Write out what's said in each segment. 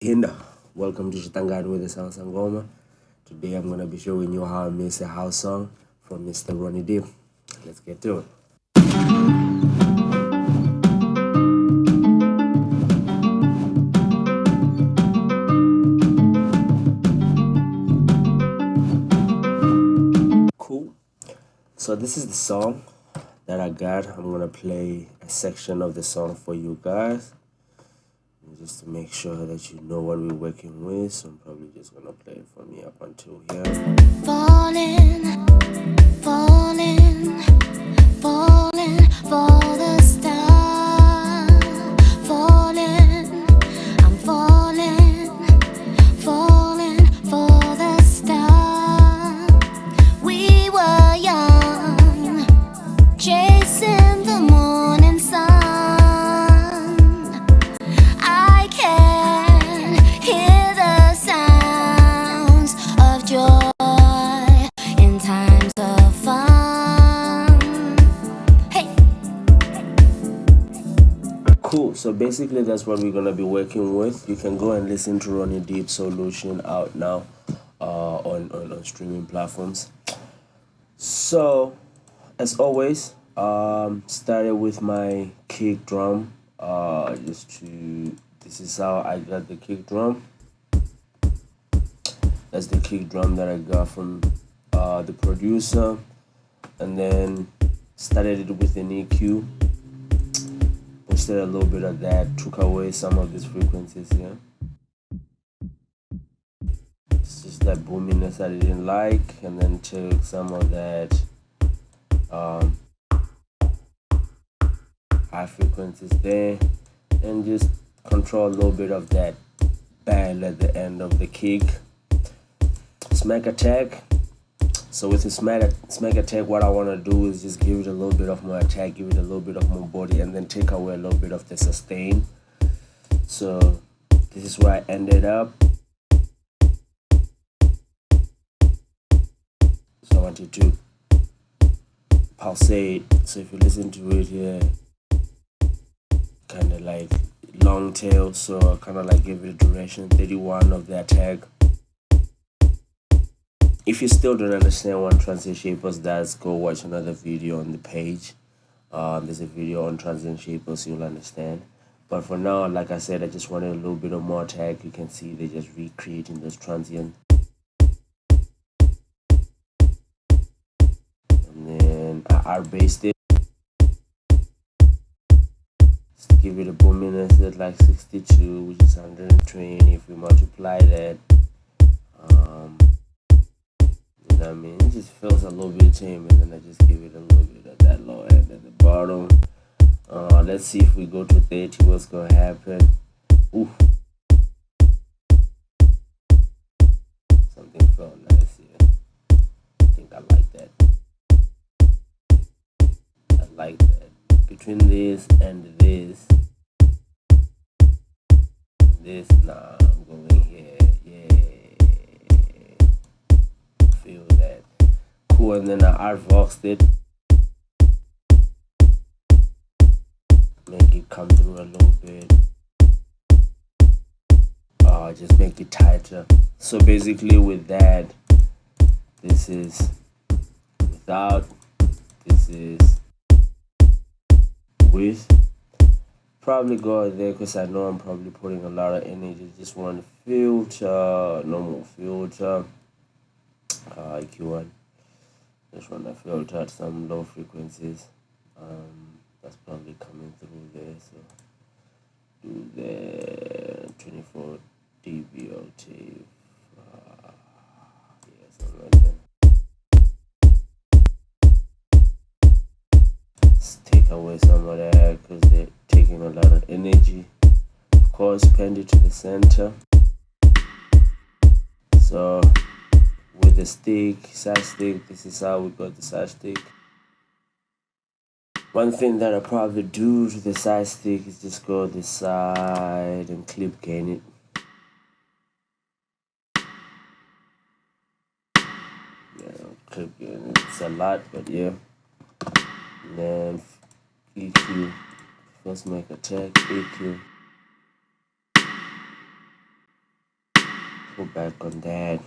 Hinda, welcome to Chitangani with the Sound Sangoma. Today I'm going to be showing you how I mix a house song from Mr. Ronnie Deep. Let's get to it. Cool. So this is the song that I got. I'm going to play a section of the song for you guys. Just to make sure that you know what we're working with, so I'm probably just gonna play it for me up until here. Falling, falling, falling for the star. Falling, I'm falling, falling for the star. We were young, chasing the morning sun. I can hear the sounds of joy in times of fun. Hey. Cool. So basically, that's what we're gonna be working with. You can go and listen to Ronnie Deep Solution out now on streaming platforms. So, as always, started with my kick drum. This is how I got the kick drum. That's the kick drum that I got from the producer, and then started it with an EQ. Boosted a little bit of that, took away some of these frequencies here. It's just that boominess I didn't like, and then took some of that high frequencies there, and just control a little bit of that bang at the end of the kick. Smack attack. So with the smack attack, what I want to do is just give it a little bit of more attack, give it a little bit of more body, and then take away a little bit of the sustain. So this is where I ended up. So I want you to pulsate. So if you listen to it here, kind of like long tail, so I kind of like give it a duration 31 of the attack. If you still don't understand what transient shapers does, go watch another video on the page. There's a video on transient shapers, you'll understand. But for now, like I said, I just wanted a little bit of more attack. You can see they're just recreating those transient. And then I based it. Just give it a boominess at like 62, which is 120. If we multiply that, you know what I mean? It just feels a little bit tame, and then I just give it a little bit of that low end at the bottom. Let's see if we go to 30, what's gonna happen. Ooh. Something felt nice here. I think I like that. I like that. Between this and this, nah, I'm going here. Yeah. Feel that. Cool, and then I outvoxed it. Make it come through a little bit. Just make it tighter. So basically with that, this is without, this is with. Probably go there because I know I'm probably putting a lot of energy. Just want to filter, normal filter, EQ1. Just want to filter at some low frequencies. That's probably coming through there. So do the 24 dB octave. Yeah, something like that. Let's take away some of that because they're taking a lot of energy. Of course, bend it to the center. So with the stick, side stick, this is how we got the side stick. One thing that I probably do to the side stick is just go this side and clip gain it. Yeah, clip gain it. It's a lot, but yeah. And then EQ. First make attack, EQ. Go back on that.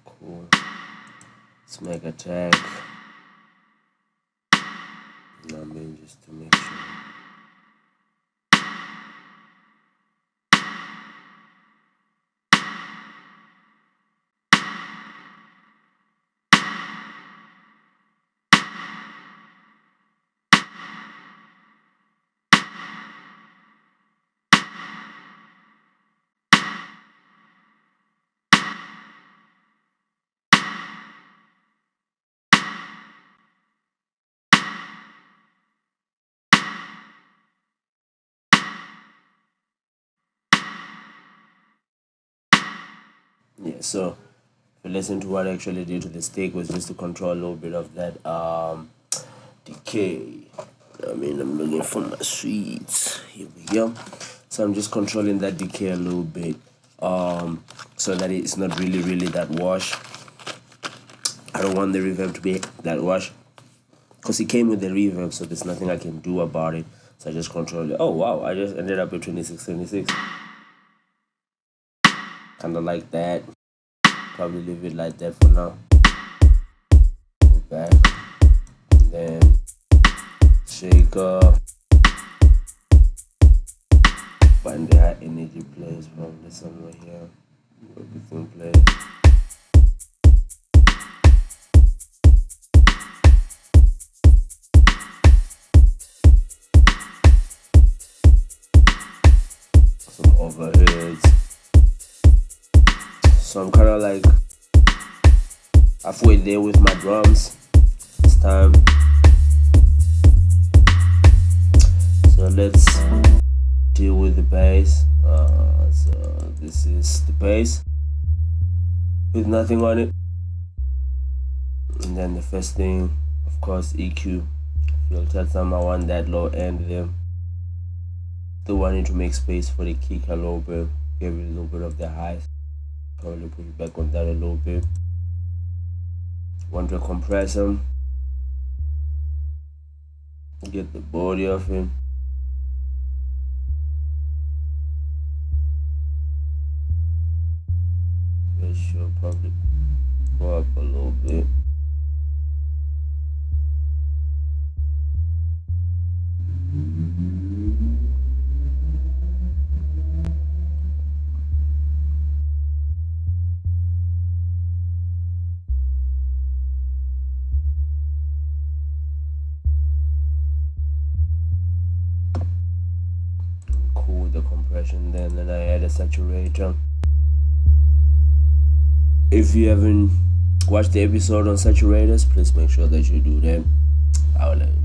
Cool. Smack attack. I mean, just to make sure. Yeah, so if you listen to what I actually did to the steak was just to control a little bit of that decay. I mean, I'm looking for my sweets. Here we go. So I'm just controlling that decay a little bit, so that it's not really that wash. I don't want the reverb to be that wash, because it came with the reverb, so there's nothing I can do about it. So I just control it. Oh wow, I just ended up with 26. Kinda like that. Probably leave it like that for now. Go back. Then shake up. Find the high energy place probably somewhere here. Everything plays. Some overheads. So I'm kinda like halfway there with my drums this time. So let's deal with the bass. So this is the bass with nothing on it. And then the first thing, of course, EQ. Filter some, I want that low end there. Still wanting to make space for the kick a little bit. Give it a little bit of the highs. Probably put it back on that a little bit. Want to compress him. Get the body of him. Ratio probably go up a little bit. Cool the compression then I add a saturator. If you haven't watched the episode on saturators, please make sure that you do that.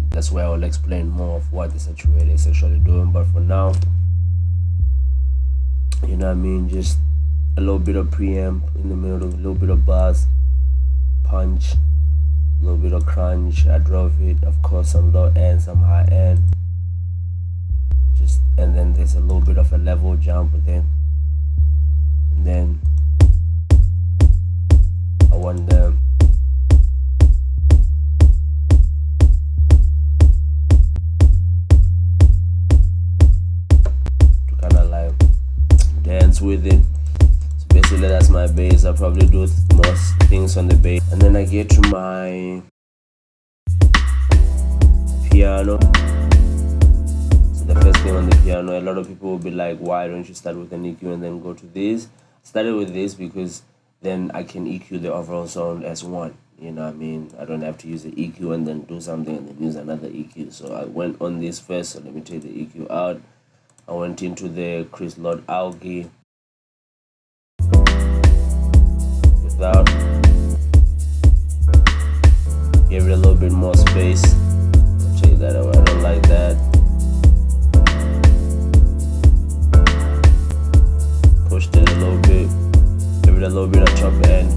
That's where I will explain more of what the saturator is actually doing. But for now, you know what I mean, just a little bit of preamp in the middle, a little bit of bass, punch, a little bit of crunch. I drove it, of course, some low end, some high end. And then there's a little bit of a level jump with it. And then I want them to kind of like dance with it. So basically that's my bass. I probably do most things on the bass. And then I get to my piano. The first thing on the piano, a lot of people will be like, why don't you start with an EQ and then go to this? I started with this because then I can EQ the overall sound as one. You know what I mean? I don't have to use the EQ and then do something and then use another EQ. So I went on this first, so let me take the EQ out. I went into the Chris Lord Algae without, gave it a little bit more space. I'll take that away, I don't like that. Pushed it a little bit, give it a little bit of chop end,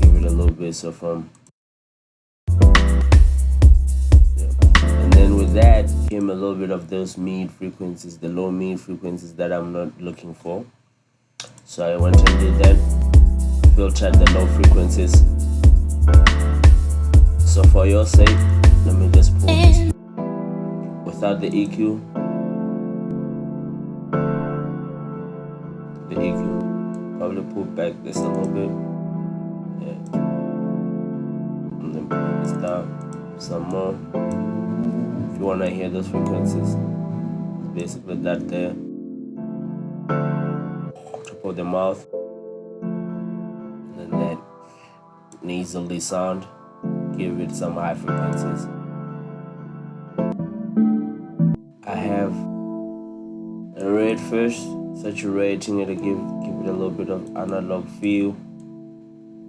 give it a little bit so from, yeah. And little bit of those mid frequencies, the low mid frequencies that I'm not looking for. So I went and did that, filtered the low frequencies. So for your sake, let me just pull this without the EQ. The EQ, probably pull back this a little bit. Yeah. And then pull this down some more. If you want to hear those frequencies, it's basically that there. Top of the mouth. And then that nasally sound. Give it some high frequencies. I have a red first, saturating it to give it a little bit of analog feel.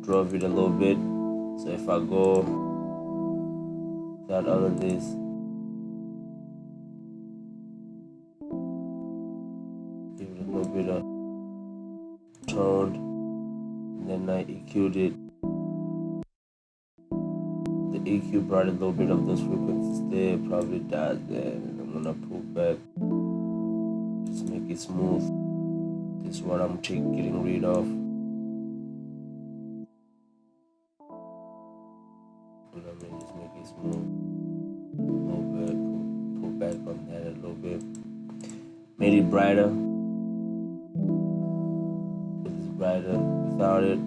Drove it a little bit. So if I go without all of this, give it a little bit of tone, and then I EQ'd it. The EQ brought a little bit of those frequencies there, probably died there, and I'm gonna pull back, just make it smooth. This is what I'm getting rid of. And I mean, just make it smooth a little bit, pull back on that a little bit. Made it brighter. It's brighter without it.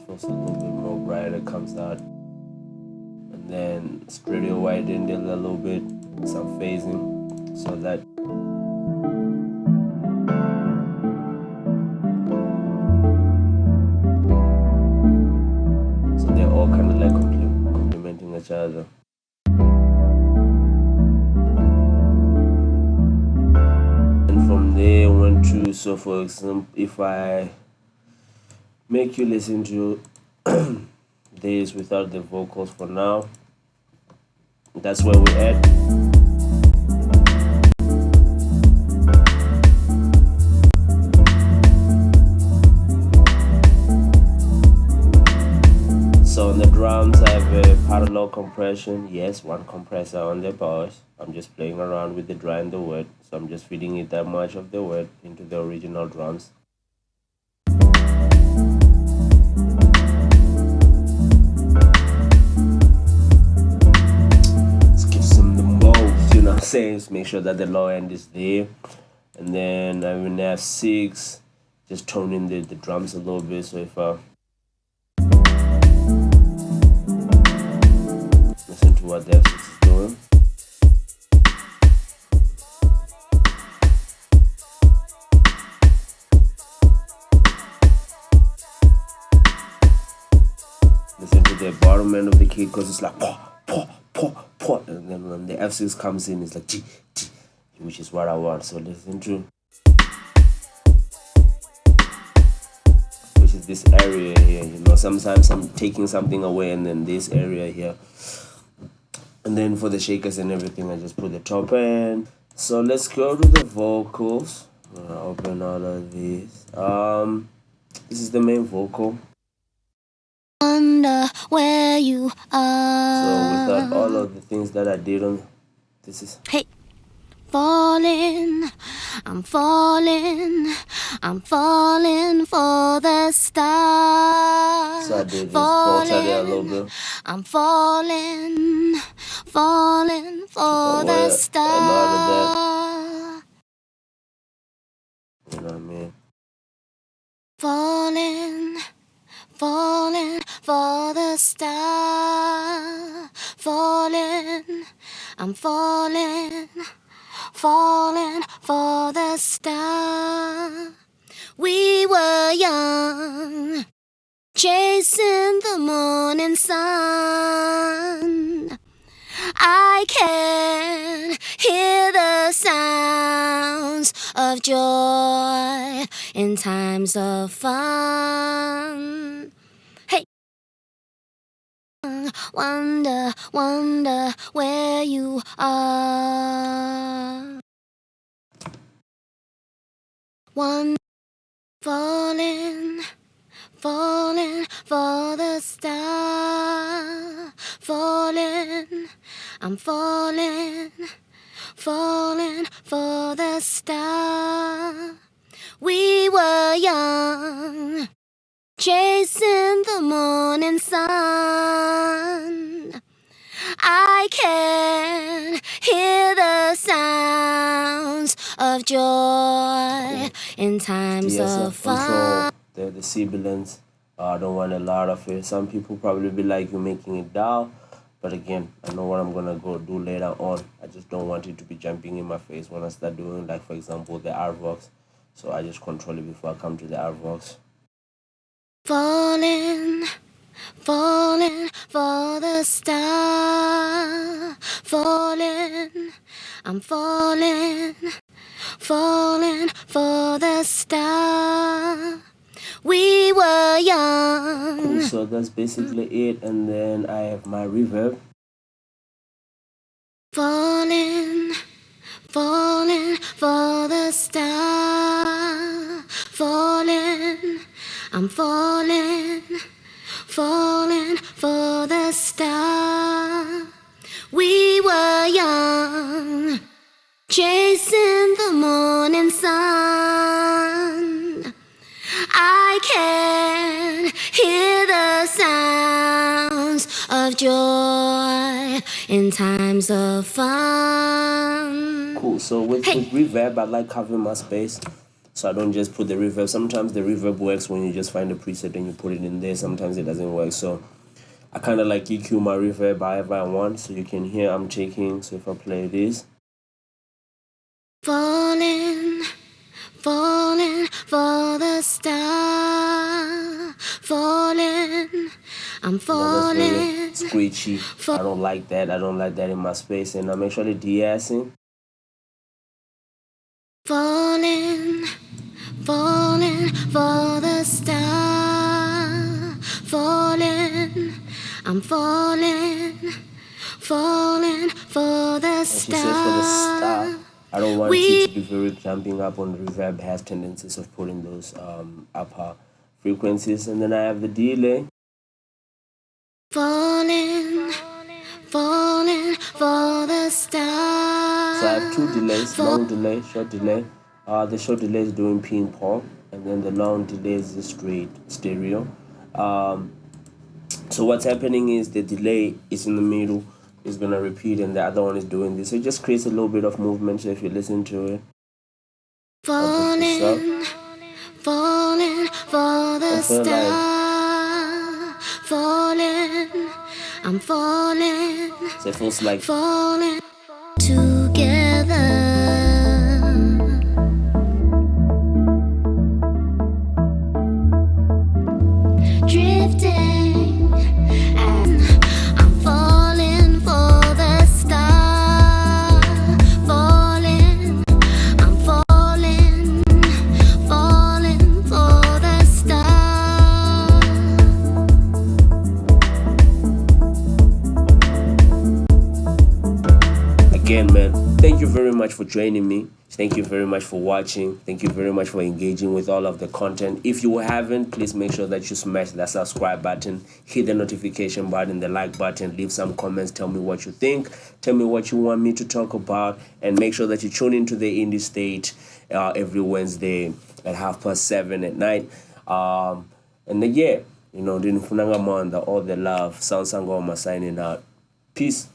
Feels a little bit more brighter, comes out. And then stereo widened it a little bit, some phasing, so that they're all kind of like complementing each other. And from there went to, so for example, if I make you listen to this without the vocals for now, that's where we're at. So on the drums I have a parallel compression, yes, one compressor on the bars. I'm just playing around with the dry and the wet, so I'm just feeding it that much of the wet into the original drums. Saying, make sure that the low end is there, and then I will have 6, just tone in the drums a little bit. So if I listen to what the F6 is doing, listen to the bottom end of the kick, because it's like pop, pop, pop, pop, and then when the F6 comes in, it's like G, G, which is what I want. So listen to, which is this area here. You know, sometimes I'm taking something away, and then this area here, and then for the shakers and everything, I just put the top end. So let's go to the vocals. I'm gonna open all of these. This is the main vocal. Wonder where you are. So without all of the things that I did on, this is. Hey, falling, I'm falling, I'm falling for the stars. So I did this falter there a little bit. I'm falling, falling for the stars. A lot of that. You know what I mean? Falling, falling for the star. Falling, I'm falling, falling for the star. We were young, chasing the morning sun. I can hear the sounds of joy in times of fun. Hey, wonder, wonder where you are. One falling, falling for the stars. falling, falling for the star. We were young, chasing the morning sun. I can hear the sounds of joy in times of fun. The sibilants. I don't want a lot of it. Some people probably be like, you're making it down. But again, I know what I'm gonna go do later on. I just don't want it to be jumping in my face when I start doing, like, for example, the artworks. So I just control it before I come to the artworks. Falling, falling for the star. Falling, I'm falling, falling for the star. We were young. Cool, so that's basically it, and then I have my reverb. Falling, falling for the star. Falling, I'm falling, falling for the star. We were young, chasing the morning sun. I can hear the sounds of joy in times of fun. Cool, so with reverb, I like covering my space. So I don't just put the reverb. Sometimes the reverb works when you just find a preset and you put it in there. Sometimes it doesn't work. So I kind of like EQ my reverb however I want. So you can hear I'm taking. So if I play this. Falling, falling for the star. Falling, I'm falling. Really screechy. I don't like that. I don't like that in my space. And I'm actually de-assing. Falling, falling for the star. Falling, I'm falling, falling for the star. She says for the star. I don't want it to be very jumping up on the reverb. Has tendencies of putting those upper frequencies. And then I have the delay. Falling, falling for the star. So I have two delays, long delay, short delay. The short delay is doing ping pong, and then the long delay is the straight stereo. So what's happening is the delay is in the middle, is gonna repeat, and the other one is doing this. So it just creates a little bit of movement. So if you listen to it, falling, falling for the star. Falling, I'm falling. So it feels like falling together. Drifting, and I'm falling for the star. Falling, I'm falling, falling for the star. again, man. Thank you very much for joining me. Thank you very much for watching. Thank you very much for engaging with all of the content. If you haven't, please make sure that you smash that subscribe button, hit the notification button, the like button, leave some comments, tell me what you think, tell me what you want me to talk about, and make sure that you tune into the Indie State every Wednesday at 7:30 at night. And then, yeah, you know, all the love. Sound Sangoma signing out. Peace.